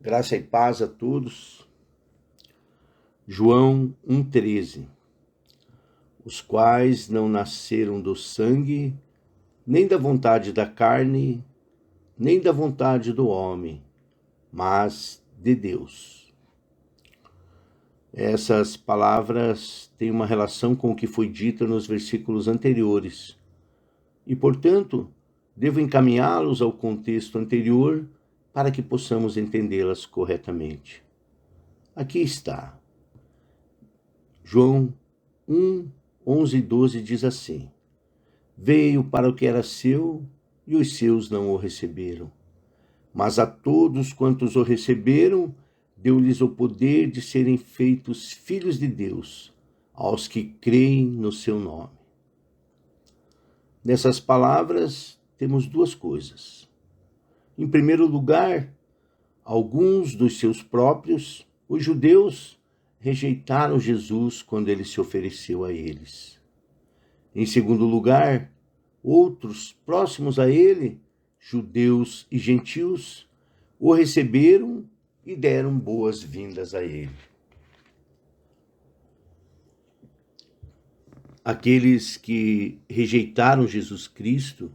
Graça e paz a todos. João 1,13. Os quais não nasceram do sangue, nem da vontade da carne, nem da vontade do homem, mas de Deus. Essas palavras têm uma relação com o que foi dito nos versículos anteriores e, portanto, devo encaminhá-los ao contexto anterior para que possamos entendê-las corretamente. Aqui está. João 1, 11 e 12 diz assim: Veio para o que era seu, e os seus não o receberam. Mas a todos quantos o receberam, deu-lhes o poder de serem feitos filhos de Deus, aos que creem no seu nome. Nessas palavras, temos duas coisas. Em primeiro lugar, alguns dos seus próprios, os judeus, rejeitaram Jesus quando ele se ofereceu a eles. Em segundo lugar, outros próximos a ele, judeus e gentios, o receberam e deram boas-vindas a ele. Aqueles que rejeitaram Jesus Cristo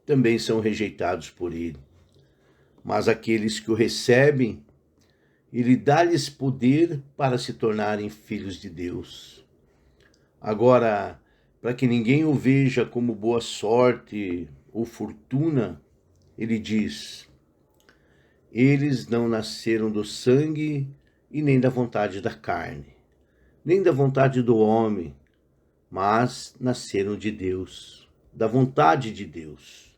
também são rejeitados por ele. Mas aqueles que o recebem, ele dá-lhes poder para se tornarem filhos de Deus. Agora, para que ninguém o veja como boa sorte ou fortuna, ele diz: eles não nasceram do sangue e nem da vontade da carne, nem da vontade do homem, mas nasceram de Deus, da vontade de Deus.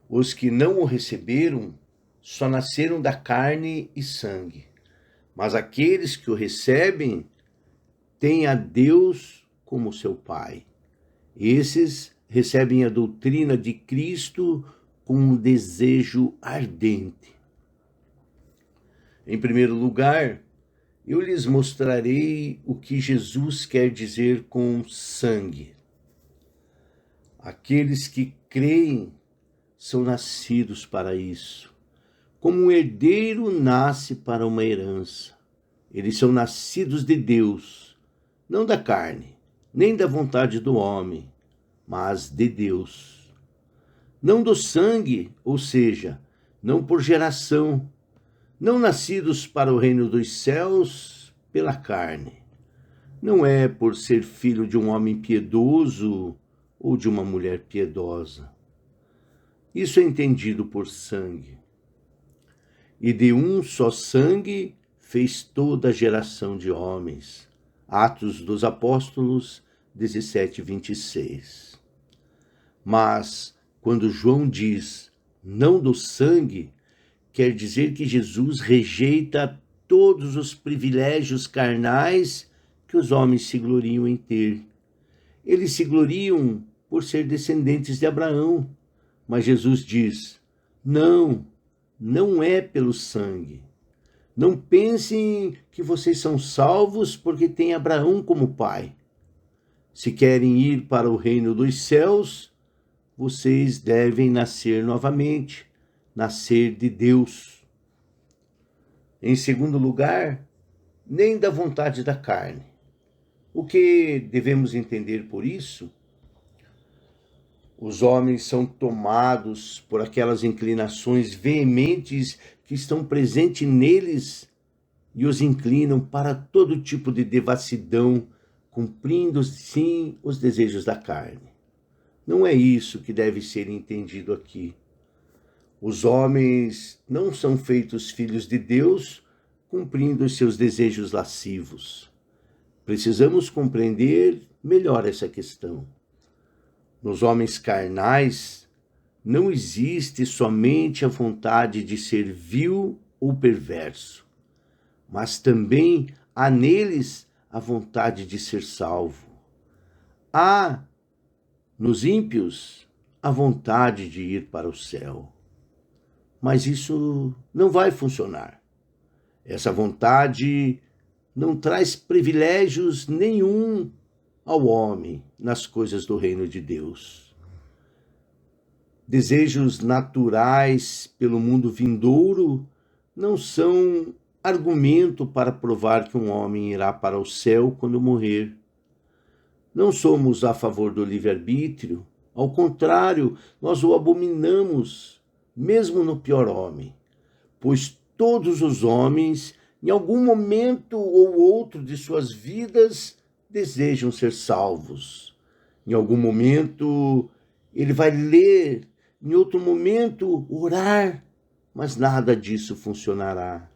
Os que não o receberam só nasceram da carne e sangue, mas aqueles que o recebem têm a Deus como seu Pai. Esses recebem a doutrina de Cristo com um desejo ardente. Em primeiro lugar, eu lhes mostrarei o que Jesus quer dizer com sangue. Aqueles que creem são nascidos para isso. Como um herdeiro nasce para uma herança. Eles são nascidos de Deus, não da carne, nem da vontade do homem, mas de Deus. Não do sangue, ou seja, não por geração, não nascidos para o reino dos céus pela carne. Não é por ser filho de um homem piedoso ou de uma mulher piedosa. Isso é entendido por sangue. E de um só sangue fez toda a geração de homens. Atos dos Apóstolos 17, 26. Mas, quando João diz não do sangue, quer dizer que Jesus rejeita todos os privilégios carnais que os homens se gloriam em ter. Eles se gloriam por ser descendentes de Abraão, mas Jesus diz: não é pelo sangue. Não pensem que vocês são salvos porque têm Abraão como pai. Se querem ir para o reino dos céus, vocês devem nascer novamente, nascer de Deus. Em segundo lugar, nem da vontade da carne. O que devemos entender por isso? Os homens são tomados por aquelas inclinações veementes que estão presentes neles e os inclinam para todo tipo de devassidão, cumprindo, sim, os desejos da carne. Não é isso que deve ser entendido aqui. Os homens não são feitos filhos de Deus cumprindo os seus desejos lascivos. Precisamos compreender melhor essa questão. Nos homens carnais, não existe somente a vontade de ser vil ou perverso, mas também há neles a vontade de ser salvo. Há nos ímpios a vontade de ir para o céu. Mas isso não vai funcionar. Essa vontade não traz privilégios nenhum ao homem nas coisas do reino de Deus. Desejos naturais pelo mundo vindouro não são argumento para provar que um homem irá para o céu quando morrer. Não somos a favor do livre-arbítrio, ao contrário, nós o abominamos, mesmo no pior homem, pois todos os homens, em algum momento ou outro de suas vidas, desejam ser salvos. Em algum momento, ele vai ler, em outro momento, orar, mas nada disso funcionará.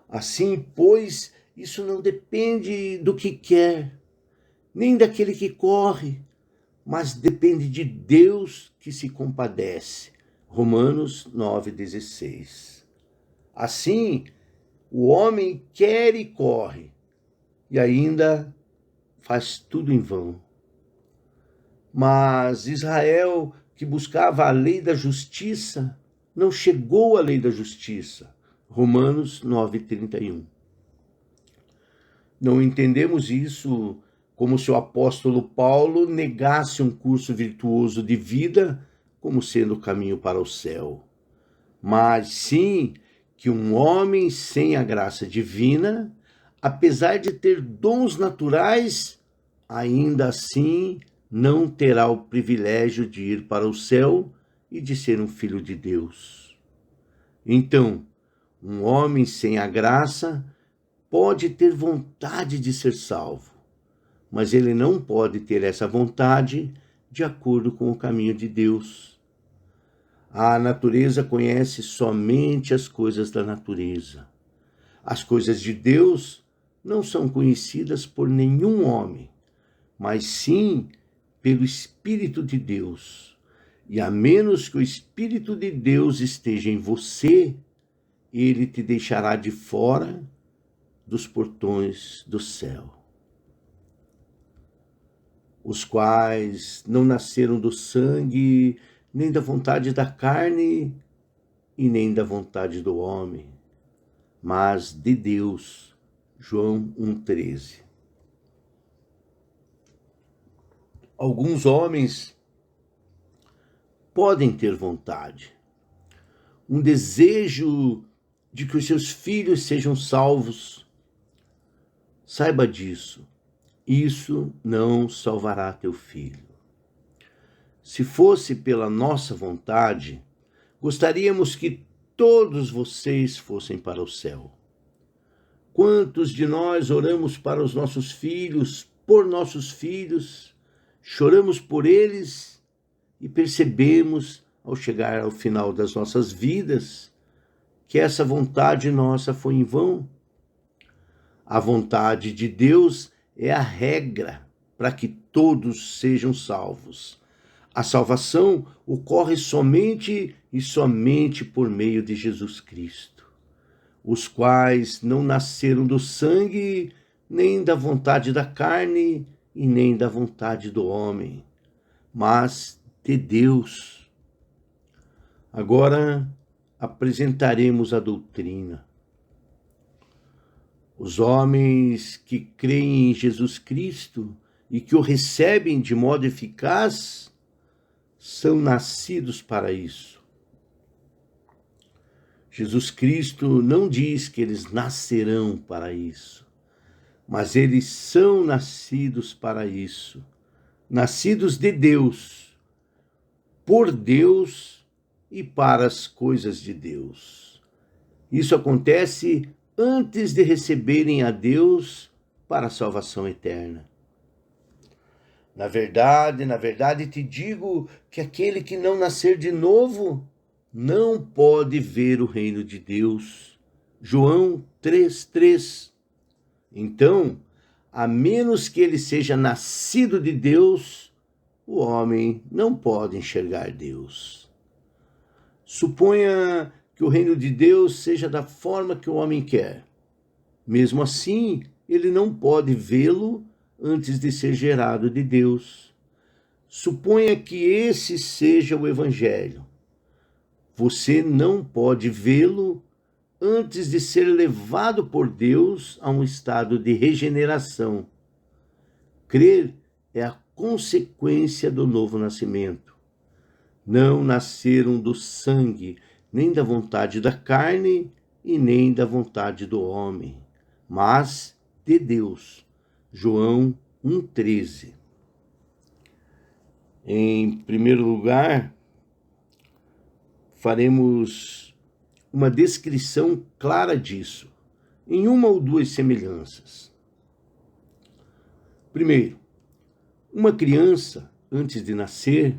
Assim, pois, isso não depende do que quer, nem daquele que corre, mas depende de Deus que se compadece. Romanos 9,16. Assim, o homem quer e corre, e ainda faz tudo em vão. Mas Israel, que buscava a lei da justiça, não chegou à lei da justiça. Romanos 9,31. Não entendemos isso como se o apóstolo Paulo negasse um curso virtuoso de vida como sendo o caminho para o céu, mas sim que um homem sem a graça divina, apesar de ter dons naturais, ainda assim não terá o privilégio de ir para o céu e de ser um filho de Deus. Então, um homem sem a graça pode ter vontade de ser salvo, mas ele não pode ter essa vontade de acordo com o caminho de Deus. A natureza conhece somente as coisas da natureza. As coisas de Deus não são conhecidas por nenhum homem, mas sim pelo Espírito de Deus. E a menos que o Espírito de Deus esteja em você, ele te deixará de fora dos portões do céu. Os quais não nasceram do sangue, nem da vontade da carne, e nem da vontade do homem, mas de Deus. João 1,13. Alguns homens podem ter vontade, um desejo de que os seus filhos sejam salvos. Saiba disso. Isso não salvará teu filho. Se fosse pela nossa vontade, gostaríamos que todos vocês fossem para o céu. Quantos de nós oramos para os nossos filhos, por nossos filhos, choramos por eles e percebemos, ao chegar ao final das nossas vidas, que essa vontade nossa foi em vão? A vontade de Deus é a regra para que todos sejam salvos. A salvação ocorre somente e somente por meio de Jesus Cristo, os quais não nasceram do sangue, nem da vontade da carne, e nem da vontade do homem, mas de Deus. Agora apresentaremos a doutrina. Os homens que creem em Jesus Cristo e que o recebem de modo eficaz são nascidos para isso. Jesus Cristo não diz que eles nascerão para isso, mas eles são nascidos para isso, nascidos de Deus, por Deus e para as coisas de Deus. Isso acontece antes de receberem a Deus para a salvação eterna. Na verdade te digo que aquele que não nascer de novo não pode ver o reino de Deus. João 3,3. Então, a menos que ele seja nascido de Deus, o homem não pode enxergar Deus. Suponha que o reino de Deus seja da forma que o homem quer. Mesmo assim, ele não pode vê-lo antes de ser gerado de Deus. Suponha que esse seja o Evangelho. Você não pode vê-lo antes de ser levado por Deus a um estado de regeneração. Crer é a consequência do novo nascimento. não nasceram do sangue, nem da vontade da carne e nem da vontade do homem, mas de Deus. João 1,13. Em primeiro lugar, faremos uma descrição clara disso, em uma ou duas semelhanças. Primeiro, uma criança, antes de nascer,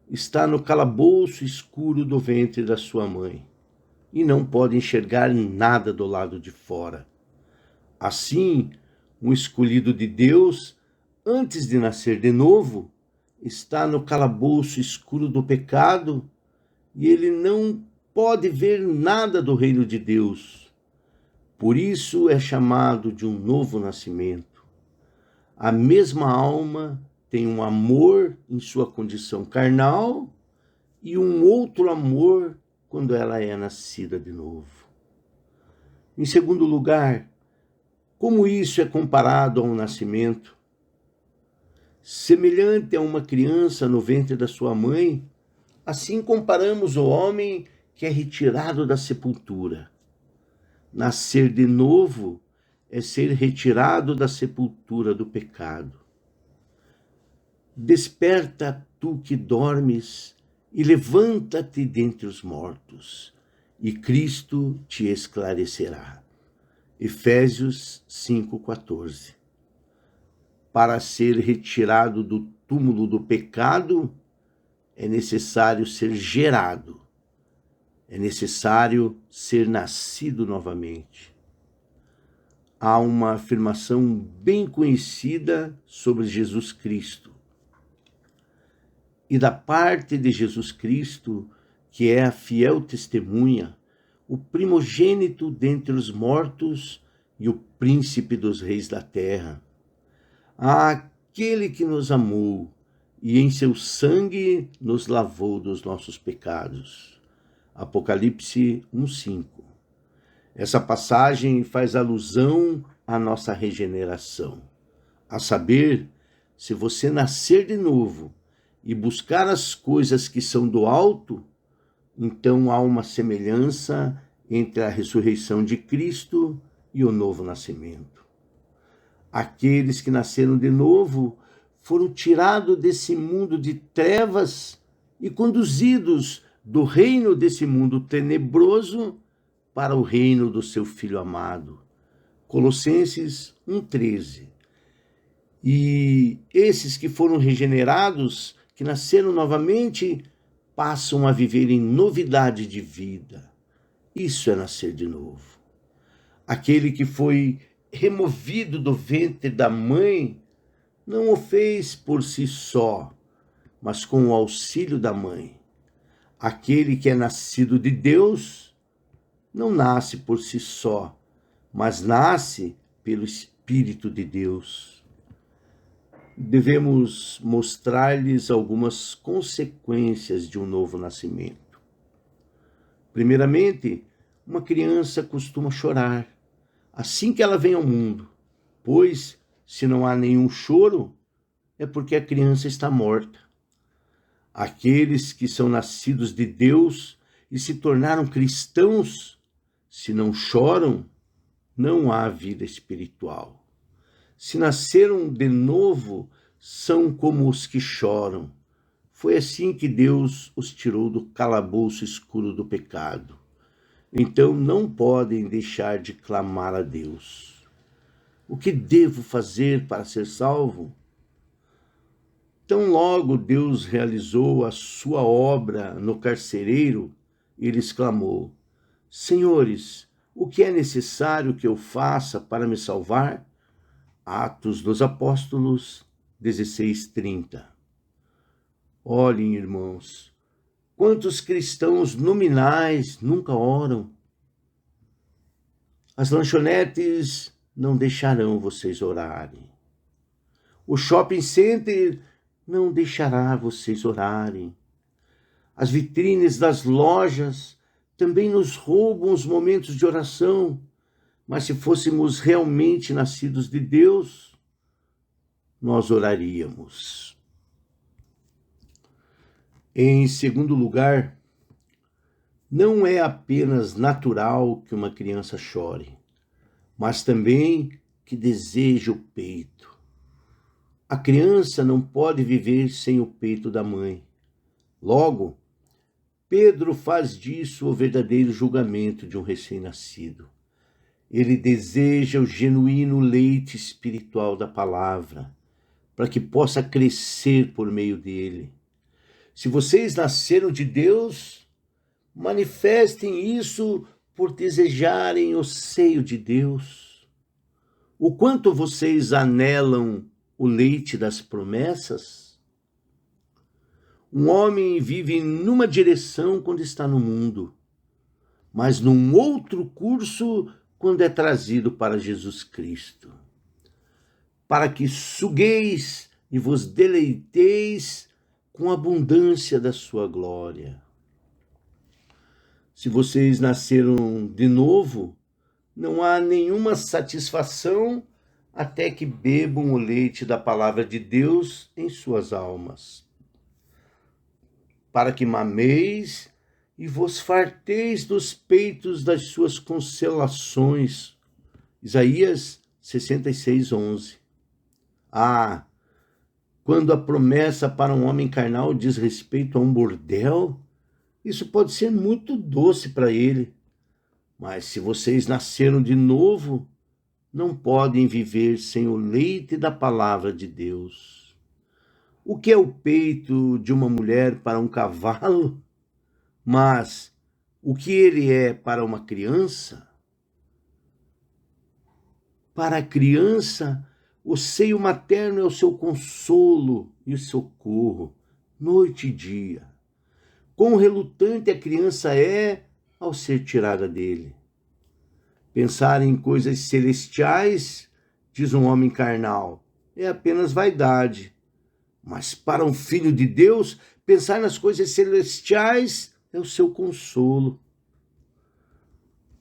está no calabouço escuro do ventre da sua mãe e não pode enxergar nada do lado de fora. Assim, um escolhido de Deus, antes de nascer de novo, está no calabouço escuro do pecado e ele não pode ver nada do reino de Deus. Por isso é chamado de um novo nascimento. A mesma alma tem um amor em sua condição carnal e um outro amor quando ela é nascida de novo. Em segundo lugar, como isso é comparado a um nascimento? Semelhante a uma criança no ventre da sua mãe, assim comparamos o homem que é retirado da sepultura. Nascer de novo é ser retirado da sepultura do pecado. Desperta, tu que dormes, e levanta-te dentre os mortos, e Cristo te esclarecerá. Efésios 5,14. Para ser retirado do túmulo do pecado, é necessário ser gerado, é necessário ser nascido novamente. Há uma afirmação bem conhecida sobre Jesus Cristo. E da parte de Jesus Cristo, que é a fiel testemunha, o primogênito dentre os mortos e o príncipe dos reis da terra, aquele que nos amou e em seu sangue nos lavou dos nossos pecados. Apocalipse 1,5. Essa passagem faz alusão à nossa regeneração. A saber, se você nascer de novo e buscar as coisas que são do alto, então há uma semelhança entre a ressurreição de Cristo e o novo nascimento. Aqueles que nasceram de novo foram tirados desse mundo de trevas e conduzidos do reino desse mundo tenebroso para o reino do seu Filho amado. Colossenses 1,13. E esses que foram regenerados, que nasceram novamente, passam a viver em novidade de vida. Isso é nascer de novo. Aquele que foi removido do ventre da mãe não o fez por si só, mas com o auxílio da mãe. Aquele que é nascido de Deus não nasce por si só, mas nasce pelo Espírito de Deus. Devemos mostrar-lhes algumas consequências de um novo nascimento. Primeiramente, uma criança costuma chorar assim que ela vem ao mundo, pois, se não há nenhum choro, é porque a criança está morta. Aqueles que são nascidos de Deus e se tornaram cristãos, se não choram, não há vida espiritual. Se nasceram de novo, são como os que choram. Foi assim que Deus os tirou do calabouço escuro do pecado. Então não podem deixar de clamar a Deus. O que devo fazer para ser salvo? Tão logo Deus realizou a sua obra no carcereiro, ele exclamou: Senhores, o que é necessário que eu faça para me salvar? Atos dos Apóstolos 16:30. Olhem, irmãos, quantos cristãos nominais nunca oram? As lanchonetes não deixarão vocês orarem. O shopping center não deixará vocês orarem. As vitrines das lojas também nos roubam os momentos de oração. Mas se fôssemos realmente nascidos de Deus, nós oraríamos. Em segundo lugar, não é apenas natural que uma criança chore, mas também que deseje o peito. A criança não pode viver sem o peito da mãe. Logo, Pedro faz disso o verdadeiro julgamento de um recém-nascido. Ele deseja o genuíno leite espiritual da palavra, para que possa crescer por meio dele. Se vocês nasceram de Deus, manifestem isso por desejarem o seio de Deus. O quanto vocês anelam o leite das promessas? Um homem vive numa direção quando está no mundo, mas num outro curso quando é trazido para Jesus Cristo. Para que sugueis e vos deleiteis com a abundância da sua glória. Se vocês nasceram de novo, não há nenhuma satisfação até que bebam o leite da palavra de Deus em suas almas. Para que mameis e vos farteis dos peitos das suas consolações. Isaías 66:11. Quando a promessa para um homem carnal diz respeito a um bordel, isso pode ser muito doce para ele. Mas se vocês nasceram de novo, não podem viver sem o leite da palavra de Deus. O que é o peito de uma mulher para um cavalo? Mas o que ele é para uma criança? Para a criança, o seio materno é o seu consolo e o socorro, noite e dia. Quão relutante a criança é ao ser tirada dele. Pensar em coisas celestiais, diz um homem carnal, é apenas vaidade. Mas para um filho de Deus, pensar nas coisas celestiais é o seu consolo.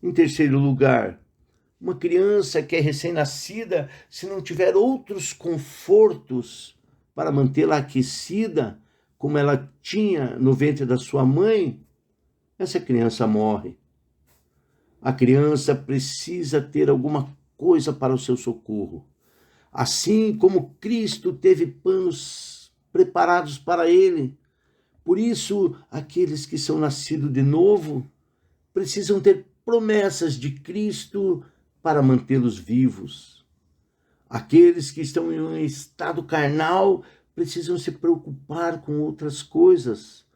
Em terceiro lugar, uma criança que é recém-nascida, se não tiver outros confortos para mantê-la aquecida, como ela tinha no ventre da sua mãe, essa criança morre. A criança precisa ter alguma coisa para o seu socorro. Assim como Cristo teve panos preparados para ele. Por isso, aqueles que são nascidos de novo precisam ter promessas de Cristo para mantê-los vivos. Aqueles que estão em um estado carnal precisam se preocupar com outras coisas.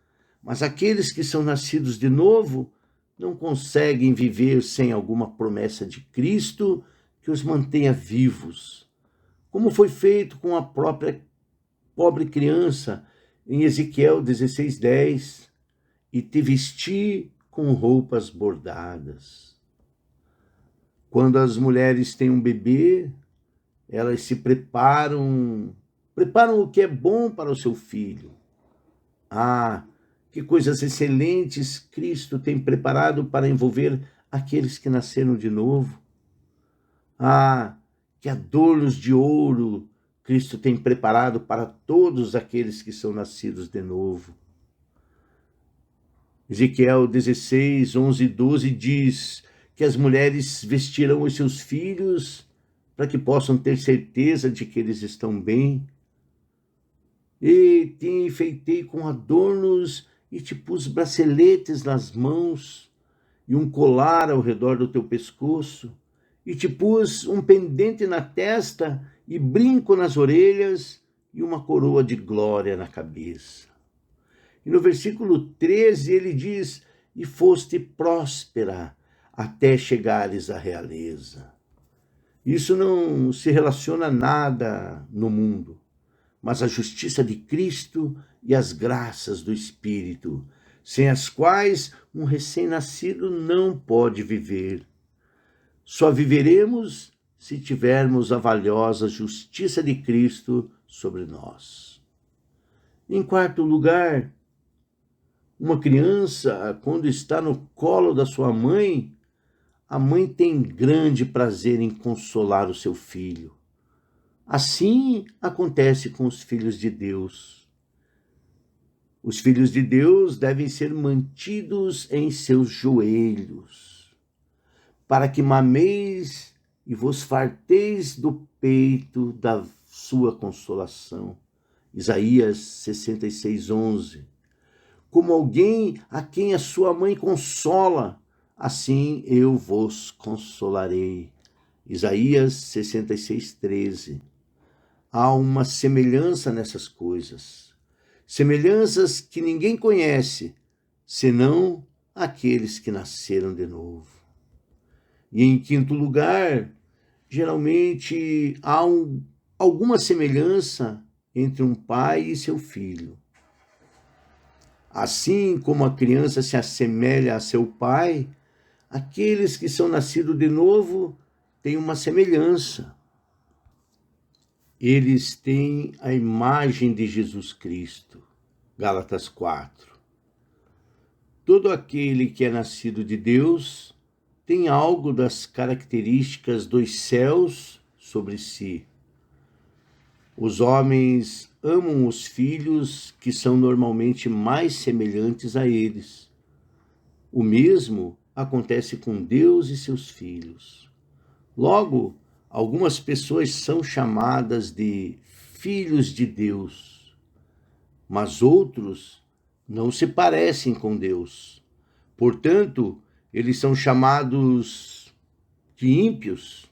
Mas aqueles que são nascidos de novo não conseguem viver sem alguma promessa de Cristo que os mantenha vivos. Como foi feito com a própria pobre criança em Ezequiel 16:10, e te vesti com roupas bordadas. Quando as mulheres têm um bebê, elas se preparam o que é bom para o seu filho. Que coisas excelentes Cristo tem preparado para envolver aqueles que nasceram de novo. Que adornos de ouro Cristo tem preparado para todos aqueles que são nascidos de novo. Ezequiel 16:11 e 12 diz que as mulheres vestirão os seus filhos para que possam ter certeza de que eles estão bem. E te enfeitei com adornos e te pus braceletes nas mãos e um colar ao redor do teu pescoço, e te pus um pendente na testa e brinco nas orelhas e uma coroa de glória na cabeça. E no versículo 13 ele diz, e foste próspera até chegares à realeza. Isso não se relaciona a nada no mundo, mas a justiça de Cristo e as graças do Espírito, sem as quais um recém-nascido não pode viver. Só viveremos se tivermos a valiosa justiça de Cristo sobre nós. Em quarto lugar, uma criança, quando está no colo da sua mãe, a mãe tem grande prazer em consolar o seu filho. Assim acontece com os filhos de Deus. Os filhos de Deus devem ser mantidos em seus joelhos, para que mameis e vos farteis do peito da sua consolação. Isaías 66:11. Como alguém a quem a sua mãe consola, assim eu vos consolarei. Isaías 66:13. Há uma semelhança nessas coisas. Semelhanças que ninguém conhece, senão aqueles que nasceram de novo. E em quinto lugar, geralmente há alguma semelhança entre um pai e seu filho. Assim como a criança se assemelha a seu pai, aqueles que são nascidos de novo têm uma semelhança. Eles têm a imagem de Jesus Cristo. Gálatas 4. Todo aquele que é nascido de Deus tem algo das características dos céus sobre si. Os homens amam os filhos que são normalmente mais semelhantes a eles. O mesmo acontece com Deus e seus filhos. Logo, algumas pessoas são chamadas de filhos de Deus, mas outros não se parecem com Deus. Portanto, eles são chamados de ímpios.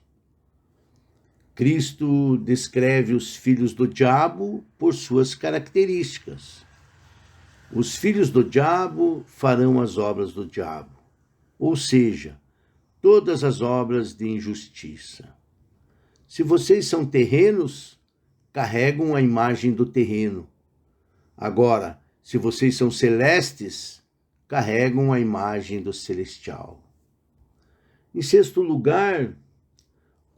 Cristo descreve os filhos do diabo por suas características. Os filhos do diabo farão as obras do diabo, ou seja, todas as obras de injustiça. Se vocês são terrenos, carregam a imagem do terreno. Agora, se vocês são celestes, carregam a imagem do celestial. Em sexto lugar,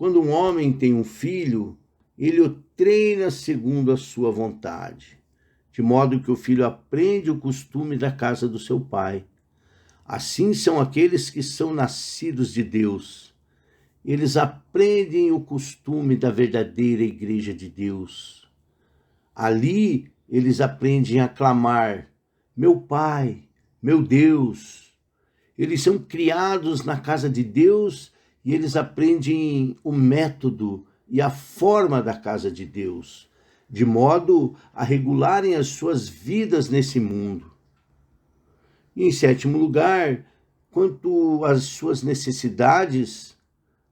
quando um homem tem um filho, ele o treina segundo a sua vontade, de modo que o filho aprende o costume da casa do seu pai. Assim são aqueles que são nascidos de Deus. Eles aprendem o costume da verdadeira igreja de Deus. Ali, eles aprendem a clamar: meu Pai, meu Deus. Eles são criados na casa de Deus e eles aprendem o método e a forma da casa de Deus, de modo a regularem as suas vidas nesse mundo. E em sétimo lugar, quanto às suas necessidades,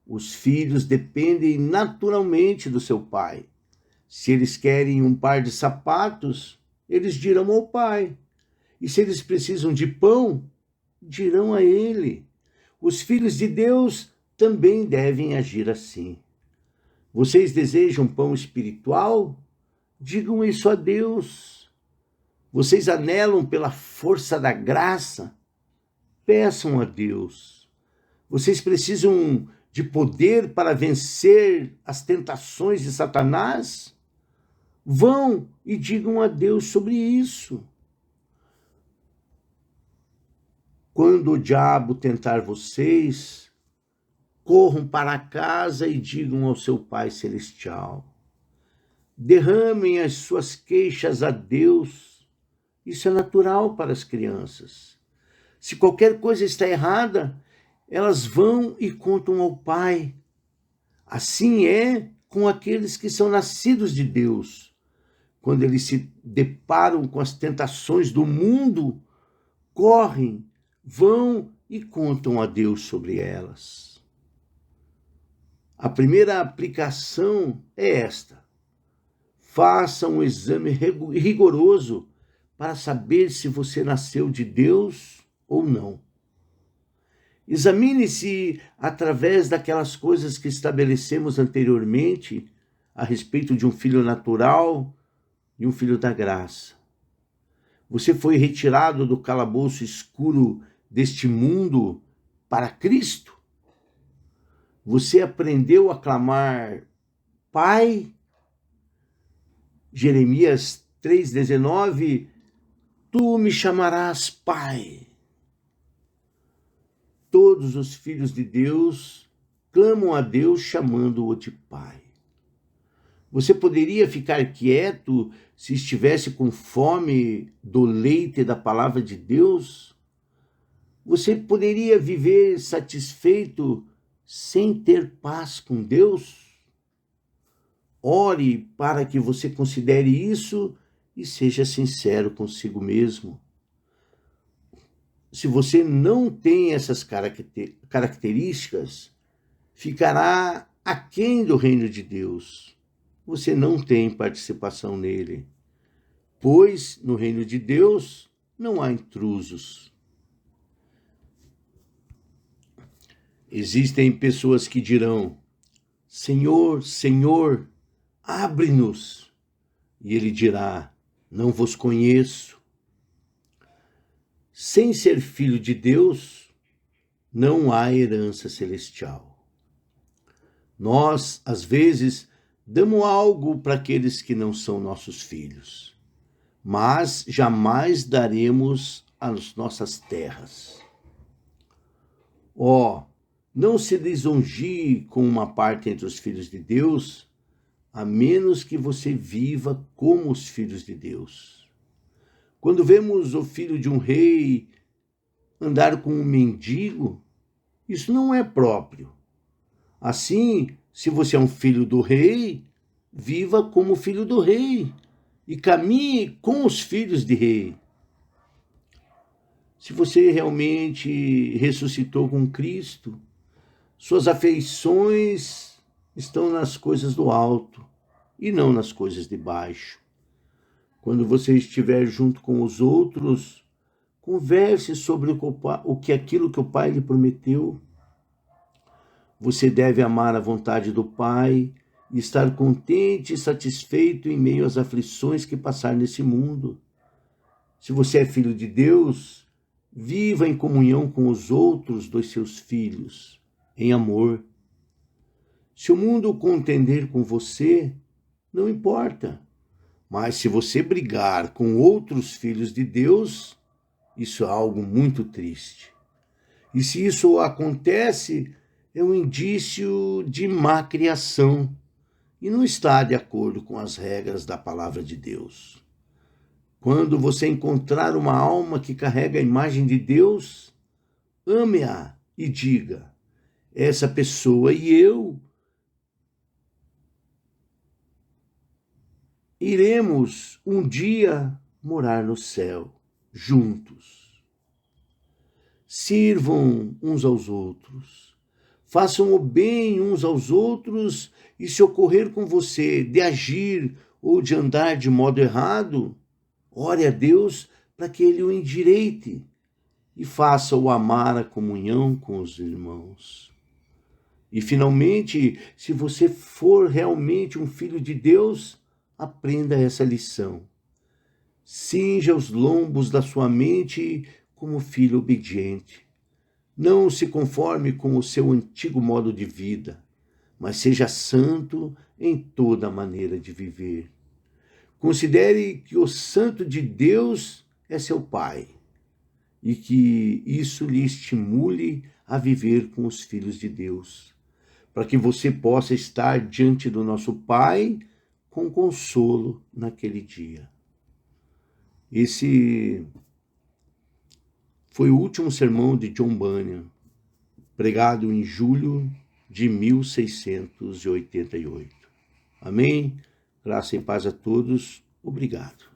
os filhos dependem naturalmente do seu pai. Se eles querem um par de sapatos, eles dirão ao pai. E se eles precisam de pão, dirão a ele. Os filhos de Deus também devem agir assim. Vocês desejam pão espiritual? Digam isso a Deus. Vocês anelam pela força da graça? Peçam a Deus. Vocês precisam de poder para vencer as tentações de Satanás? Vão e digam a Deus sobre isso. Quando o diabo tentar vocês, corram para casa e digam ao seu Pai Celestial. Derramem as suas queixas a Deus. Isso é natural para as crianças. Se qualquer coisa está errada, elas vão e contam ao Pai. Assim é com aqueles que são nascidos de Deus. Quando eles se deparam com as tentações do mundo, correm, vão e contam a Deus sobre elas. A primeira aplicação é esta: faça um exame rigoroso para saber se você nasceu de Deus ou não. Examine-se através daquelas coisas que estabelecemos anteriormente a respeito de um filho natural e um filho da graça. Você foi retirado do calabouço escuro deste mundo para Cristo? Você aprendeu a clamar Pai? Jeremias 3,19, tu me chamarás Pai. Todos os filhos de Deus clamam a Deus chamando-o de Pai. Você poderia ficar quieto se estivesse com fome do leite da palavra de Deus? Você poderia viver satisfeito sem ter paz com Deus? Ore para que você considere isso e seja sincero consigo mesmo. Se você não tem essas características, ficará aquém do reino de Deus. Você não tem participação nele, pois no reino de Deus não há intrusos. Existem pessoas que dirão: Senhor, Senhor, abre-nos. E ele dirá: não vos conheço. Sem ser filho de Deus, não há herança celestial. Nós, às vezes, damos algo para aqueles que não são nossos filhos, mas jamais daremos as nossas terras. Não se lisonjie com uma parte entre os filhos de Deus, a menos que você viva como os filhos de Deus. Quando vemos o filho de um rei andar com um mendigo, isso não é próprio. Assim, se você é um filho do rei, viva como filho do rei e caminhe com os filhos de rei. Se você realmente ressuscitou com Cristo, suas afeições estão nas coisas do alto e não nas coisas de baixo. Quando você estiver junto com os outros, converse sobre aquilo que o Pai lhe prometeu. Você deve amar a vontade do Pai e estar contente e satisfeito em meio às aflições que passar nesse mundo. Se você é filho de Deus, viva em comunhão com os outros dos seus filhos, em amor. Se o mundo contender com você, não importa. Mas se você brigar com outros filhos de Deus, isso é algo muito triste. E se isso acontece, é um indício de má criação e não está de acordo com as regras da palavra de Deus. Quando você encontrar uma alma que carrega a imagem de Deus, ame-a e diga: essa pessoa e eu iremos um dia morar no céu, juntos. Sirvam uns aos outros, façam o bem uns aos outros, e se ocorrer com você de agir ou de andar de modo errado, ore a Deus para que Ele o endireite e faça-o amar a comunhão com os irmãos. E, finalmente, se você for realmente um filho de Deus, aprenda essa lição. Cinja os lombos da sua mente como filho obediente. Não se conforme com o seu antigo modo de vida, mas seja santo em toda a maneira de viver. Considere que o Santo de Deus é seu Pai e que isso lhe estimule a viver com os filhos de Deus, para que você possa estar diante do nosso Pai com consolo naquele dia. Esse foi o último sermão de John Bunyan, pregado em julho de 1688. Amém? Graça e paz a todos. Obrigado.